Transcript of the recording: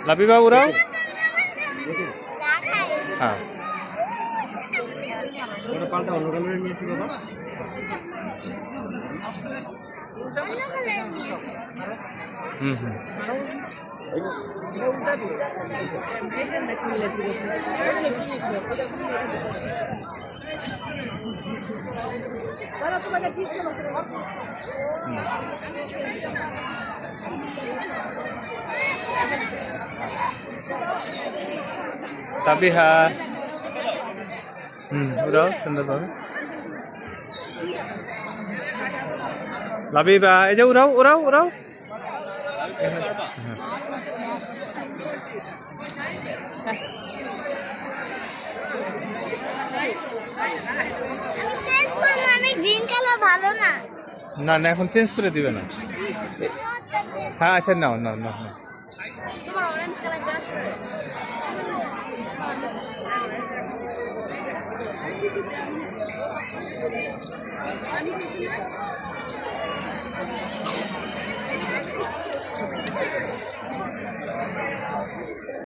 লাবিবা উড়াও। হ্যাঁ পাল্টা অন্য কালারের নিয়েছি বাবা। হুম হুম সাবিহা। উড়াও সুন্দরভাবে। লাবিবা এই যে উড়াও উড়াও উড়াও। না না এখন চেঞ্জ করে দিবে না। হ্যাঁ আচ্ছা নাও নাও নাও নাও।